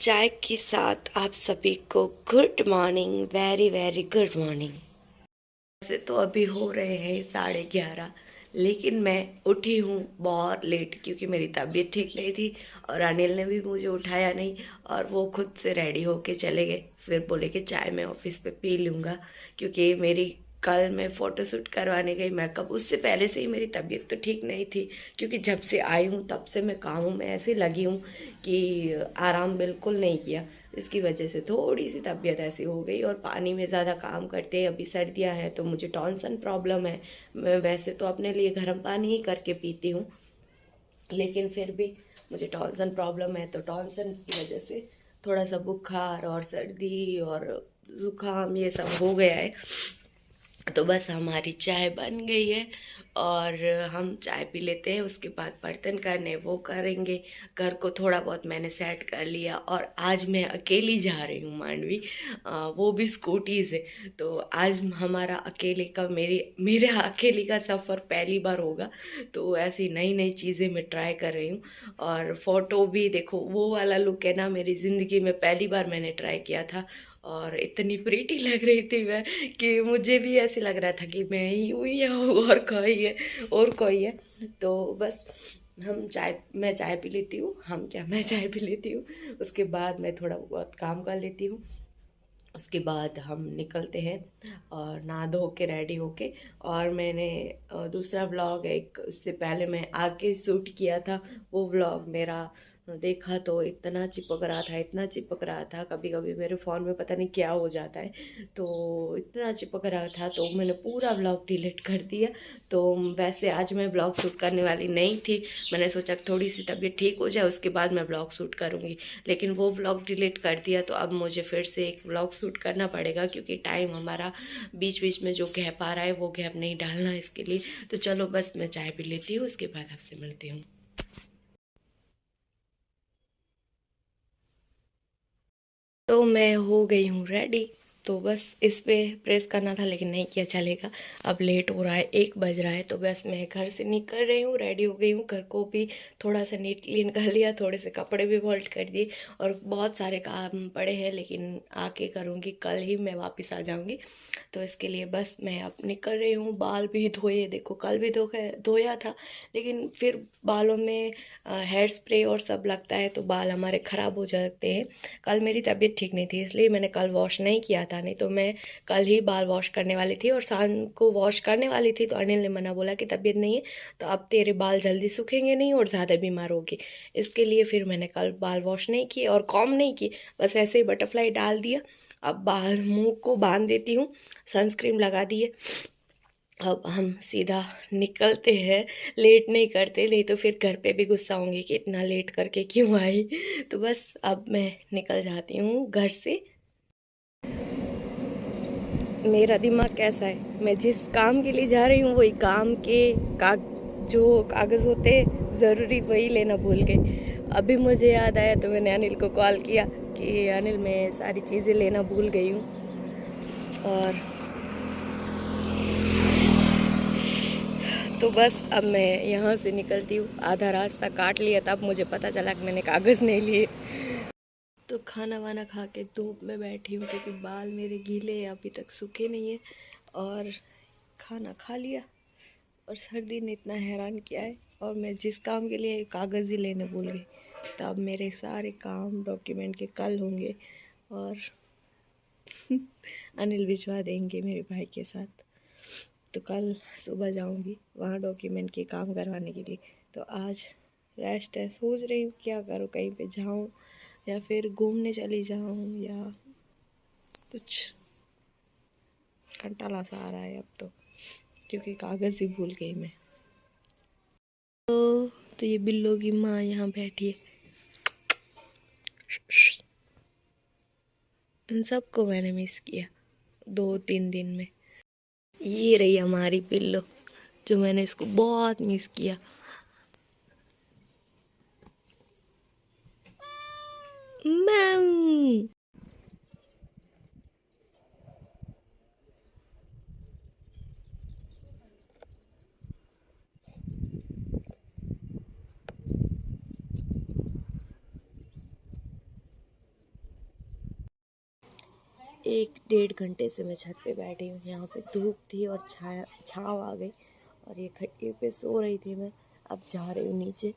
चाय के साथ आप सभी को good morning, very very good morning. वैसे तो अभी हो रहे हैं 11:30, लेकिन मैं उठी हूँ बहुत लेट क्योंकि मेरी तबीयत ठीक नहीं थी और अनिल ने भी मुझे उठाया नहीं और वो खुद से रेडी होके चले गए। फिर बोले कि चाय मैं ऑफिस पे पी लूँगा क्योंकि मेरी कल मैं फ़ोटोशूट करवाने गई मेकअप, उससे पहले से ही मेरी तबीयत तो ठीक नहीं थी क्योंकि जब से आई हूँ तब से मैं कामों में ऐसे लगी हूँ कि आराम बिल्कुल नहीं किया। इसकी वजह से थोड़ी सी तबीयत ऐसी हो गई और पानी में ज़्यादा काम करते हैं, अभी सर्दियाँ हैं तो मुझे टॉन्सन प्रॉब्लम है। मैं वैसे तो अपने लिए गर्म पानी ही करके पीती हूँ, लेकिन फिर भी मुझे टॉन्सन प्रॉब्लम है तो टॉन्सन की वजह से थोड़ा सा बुखार और सर्दी और ज़ुकाम ये सब हो गया है। तो बस हमारी चाय बन गई है और हम चाय पी लेते हैं, उसके बाद बर्तन करने वो करेंगे। घर को थोड़ा बहुत मैंने सेट कर लिया और आज मैं अकेली जा रही हूँ मांडवी, वो भी स्कूटी से। तो आज हमारा अकेले का मेरे अकेले का सफ़र पहली बार होगा, तो ऐसी नई नई चीज़ें मैं ट्राई कर रही हूँ। और फ़ोटो भी देखो, वो वाला लुक है ना, मेरी ज़िंदगी में पहली बार मैंने ट्राई किया था और इतनी प्रीटी लग रही थी मैं कि मुझे भी ऐसे लग रहा था कि मैं ही हूँ या और कोई है। तो बस मैं चाय पी लेती हूँ, मैं चाय पी लेती हूँ, उसके बाद मैं थोड़ा बहुत काम कर लेती हूँ। उसके बाद हम निकलते हैं और नहा धो के रेडी होके। और मैंने दूसरा व्लॉग एक इससे पहले मैं आके शूट किया था, वो व्लॉग मेरा देखा तो इतना चिपक रहा था, इतना चिपक रहा था, कभी कभी मेरे फ़ोन में पता नहीं क्या हो जाता है, तो इतना चिपक रहा था तो मैंने पूरा व्लॉग डिलीट कर दिया। तो वैसे आज मैं व्लॉग शूट करने वाली नहीं थी, मैंने सोचा कि थोड़ी सी तबीयत ठीक हो जाए उसके बाद मैं व्लॉग शूट करूँगी, लेकिन वो व्लॉग डिलीट कर दिया। तो अब मुझे फिर से एक व्लॉग शूट करना पड़ेगा क्योंकि टाइम हमारा बीच बीच में जो गैप आ रहा है वो गैप नहीं डालना इसके लिए। तो चलो बस मैं चाय पी लेती हूँ, उसके बाद आपसे मिलती हूँ। तो मैं हो गई हूँ रेडी, तो बस इस पे प्रेस करना था लेकिन नहीं किया चलेगा, अब लेट हो रहा है, 1 बज रहा है। तो बस मैं घर से निकल रही हूँ, रेडी हो गई हूँ, घर को भी थोड़ा सा नीट क्लीन कर लिया, थोड़े से कपड़े भी वॉल्ट कर दिए और बहुत सारे काम पड़े हैं लेकिन आके करूँगी, कल ही मैं वापस आ जाऊँगी। तो इसके लिए बस मैं अब निकल रही हूँ। बाल भी धोए, देखो कल भी धोया था, लेकिन फिर बालों में हेयर स्प्रे और सब लगता है तो बाल हमारे ख़राब हो जाते हैं। कल मेरी तबीयत ठीक नहीं थी इसलिए मैंने कल वॉश नहीं किया था, नहीं तो मैं कल ही बाल वॉश करने वाली थी और शाम को वॉश करने वाली थी। तो अनिल ने मना बोला कि तबीयत नहीं है तो अब तेरे बाल जल्दी सूखेंगे नहीं और ज़्यादा बीमार होगी, इसके लिए फिर मैंने कल बाल वॉश नहीं किए और कॉम्ब नहीं की, बस ऐसे ही बटरफ्लाई डाल दिया। अब बाल मुंह को बांध देती हूँ, सनस्क्रीन लगा दी है। अब हम सीधा निकलते हैं, लेट नहीं करते, नहीं तो फिर घर पे भी गुस्सा होंगे कि इतना लेट करके क्यों आई। तो बस अब मैं निकल जाती हूँ घर से। मेरा दिमाग कैसा है, मैं जिस काम के लिए जा रही हूँ वही काम के जो कागज़ होते ज़रूरी वही लेना भूल गई। अभी मुझे याद आया तो मैंने अनिल को कॉल किया कि अनिल मैं सारी चीज़ें लेना भूल गई हूँ। और तो बस अब मैं यहाँ से निकलती हूँ, आधा रास्ता काट लिया तब मुझे पता चला कि मैंने कागज़ नहीं लिए। तो खाना वाना खा के धूप में बैठी हूँ क्योंकि बाल मेरे गीले हैं, अभी तक सूखे नहीं है। और खाना खा लिया और सर्दी ने इतना हैरान किया है और मैं जिस काम के लिए कागज़ ही लेने भूल गई। तो अब मेरे सारे काम डॉक्यूमेंट के कल होंगे और अनिल भिजवा देंगे मेरे भाई के साथ। तो कल सुबह जाऊंगी वहाँ डॉक्यूमेंट के काम करवाने के लिए। तो आज रेस्ट है, सोच रही हूँ क्या करूँ, कहीं पे जाऊँ या फिर घूमने चली जाऊँ या कुछ। कंटाला सा आ रहा है अब क्योंकि कागज़ ही भूल गई मैं। तो ये बिल्लो की माँ यहाँ बैठी है, इन सबको मैंने मिस किया 2-3 दिन में। ये रही हमारी बिल्लो जो मैंने इसको बहुत मिस किया। मैं एक डेढ़ घंटे से मैं छत पे बैठी हूँ। यहाँ पे धूप थी और छाँव आ गई और ये खटिए पे सो रही थी मैं। अब जा रही हूँ नीचे।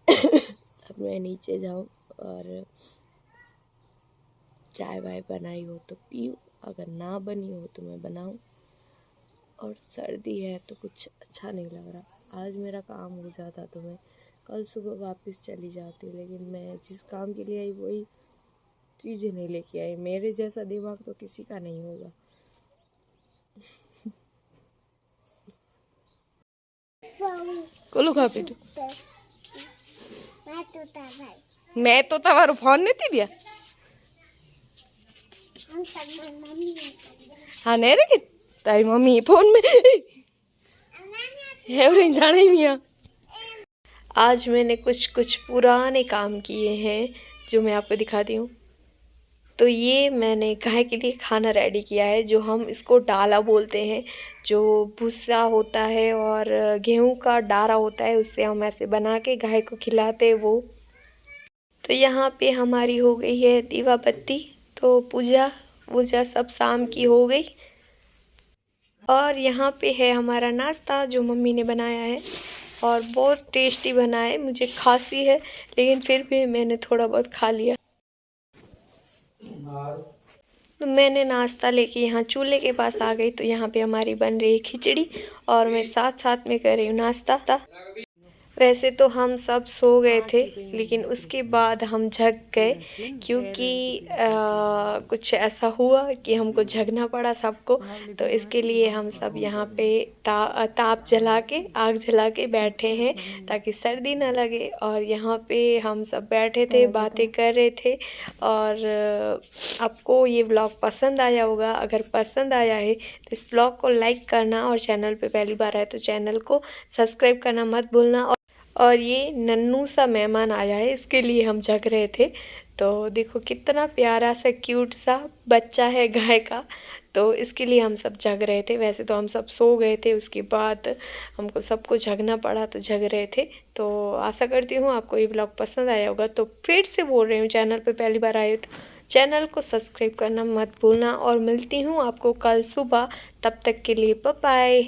अब मैं नीचे जाऊँ और चाय वाय बनाई हो तो पीऊँ, अगर ना बनी हो तो मैं बनाऊँ। और सर्दी है तो कुछ अच्छा नहीं लग रहा। आज मेरा काम हो जाता तो मैं कल सुबह वापस चली जाती, लेकिन मैं जिस काम के लिए आई वही चीज़ें नहीं लेके आई। मेरे जैसा दिमाग तो किसी का नहीं होगा। कोलू खा पीटू मैं तो तवारो फोन नहीं दिया। हाँ नहीं रे तारी मम्मी फोन में है जाने मिया। आज मैंने कुछ पुराने काम किए हैं जो मैं आपको दिखाती हूँ। तो ये मैंने गाय के लिए खाना रेडी किया है, जो हम इसको डाला बोलते हैं। जो भूसा होता है और गेहूं का डारा होता है, उससे हम ऐसे बना के गाय को खिलाते हैं वो। तो यहाँ पे हमारी हो गई है दीवा बत्ती, तो पूजा सब शाम की हो गई। और यहाँ पे है हमारा नाश्ता जो मम्मी ने बनाया है और बहुत टेस्टी बना है। मुझे खांसी है लेकिन फिर भी मैंने थोड़ा बहुत खा लिया। तो मैंने नाश्ता लेके यहाँ चूल्हे के पास आ गई। तो यहाँ पे हमारी बन रही है खिचड़ी और मैं साथ साथ में कर रही हूँ नाश्ता। वैसे तो हम सब सो गए थे, लेकिन उसके बाद हम जग गए क्योंकि कुछ ऐसा हुआ कि हमको जगना पड़ा सबको। तो इसके लिए हम सब यहाँ पे ताप जला के आग जला के बैठे हैं ताकि सर्दी ना लगे। और यहाँ पे हम सब बैठे थे, बातें कर रहे थे। और आपको ये व्लॉग पसंद आया होगा। अगर पसंद आया है तो इस व्लॉग को लाइक करना और चैनल पे पहली बार आए तो चैनल को सब्सक्राइब करना मत भूलना। और ये नन्नू सा मेहमान आया है, इसके लिए हम जग रहे थे। तो देखो कितना प्यारा सा क्यूट सा बच्चा है गाय का, तो इसके लिए हम सब जग रहे थे। वैसे तो हम सब सो गए थे, उसके बाद हमको सबको जगना पड़ा तो जग रहे थे। तो आशा करती हूँ आपको ये व्लॉग पसंद आया होगा। तो फिर से बोल रही हूँ, चैनल पे पहली बार आए तो चैनल को सब्सक्राइब करना मत भूलना। और मिलती हूँ आपको कल सुबह, तब तक के लिए बाय बाय।